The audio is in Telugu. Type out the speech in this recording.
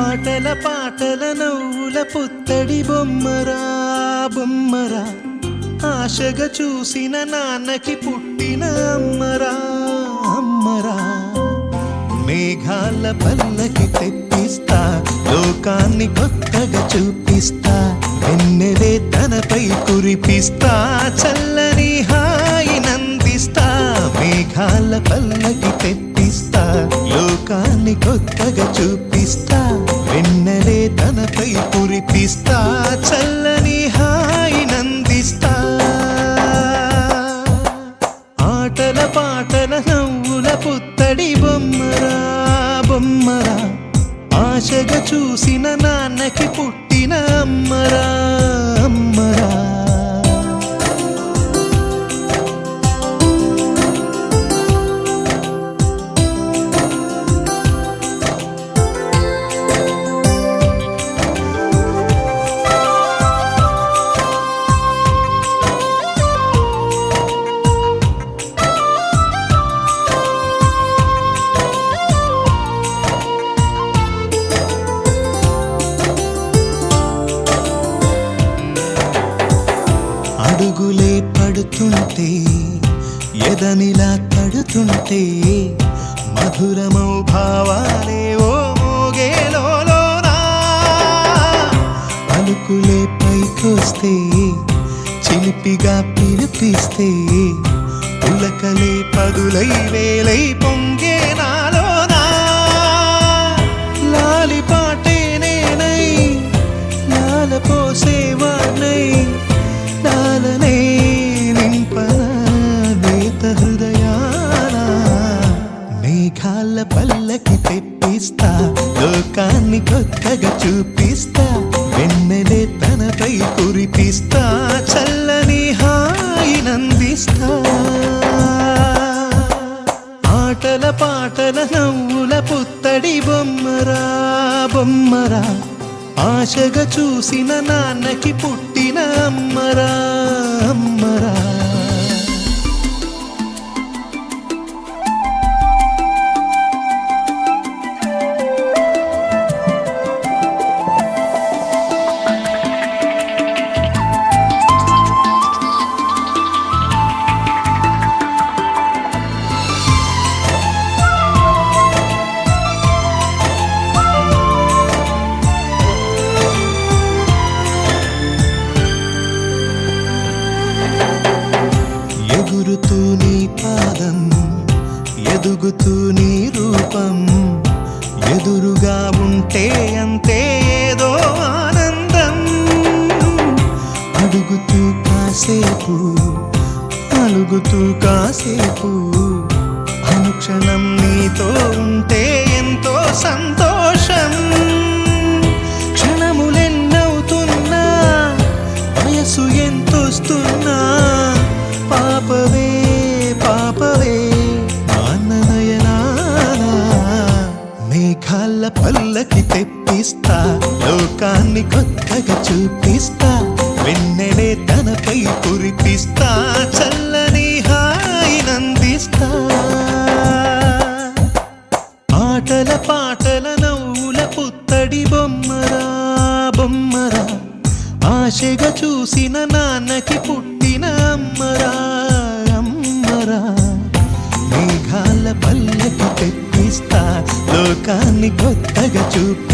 ఆటల పాటల నవ్వుల పుత్తడి బొమ్మరా బొమ్మరా, ఆశగా చూసిన నాన్నకి పుట్టిన అమ్మరా అమ్మరా. మేఘాల పల్లకి తెప్పిస్తా, లోకాన్ని కొత్తగా చూపిస్తా, వెన్నెలే తనపై కురిపిస్తా, చల్లని హాయినందిస్తా. మేఘాల పల్లకి తెప్పిస్తా, లోకాన్ని కొత్తగా చూపిస్తా, వెన్నెలే తనపై కురిపిస్తా, చల్లని హాయినందిస్తా. ఆటల పాటల నవ్వుల పుత్తడి బొమ్మరా బొమ్మరా, ఆశగా చూసిన నాన్నకి పుట్టిన అమ్మరా అమ్మరా. అడుగులే పడుతుంటే ఎదనిలా తడుతుంటే, మధురమౌ భావాలే ఓ మోగేలోనా. పలుకులే పైకొస్తే చిలిపిగా పిలిపిస్తే, పులకలే పదులై వేలై పొంగే నాలోనా. లాలి పాటే నేనై లాల పోసేవాణ్ణై, లాలనే నింపనేత హృదయాన. మేఘాల పల్లకి తెప్పిస్తా, లోకాన్ని కొత్తగా చూపిస్తా, వెన్నెలే తనపై కురిపిస్తా, చల్లని హాయినందిస్తా. ఆటల పాటల నవ్వుల పుత్తడి బొమ్మరా బొమ్మరా, ఆశగా చూసిన నాన్నకి పుట్టిన అమ్మరా అమ్మరా. ఎగురుతూ నీ పాదం, ఎదుగుతూ నీ రూపం, ఎదురుగా ఉంటే అంతే ఏదో ఆనందం. అడుగుతూ కాసేపు, అలుగుతూ కాసేపు, అనుక్షణం నీతో ఉంటే ఎంతో సంతోషం. క్షణములెన్నవుతున్నా, వయసు ఎంతొస్తున్నా, పాపవే పాపవే నాన్ననయనానా. మేఘాల పల్లకి తెప్పిస్తా, లోకాన్ని కొత్తగా చూపిస్తా, వెన్నెలే తనపై కురిపిస్తా, చల్లని హాయినందిస్తా. ఆటల పాటల నవ్వుల పుత్తడి బొమ్మరా బొమ్మరా, ఆశగా చూసిన నాన్నకి పుట్టిన అమ్మరా అమ్మరా. మేఘాల పల్లకి తెప్పిస్తా, లోకాన్ని కొత్తగా చూపి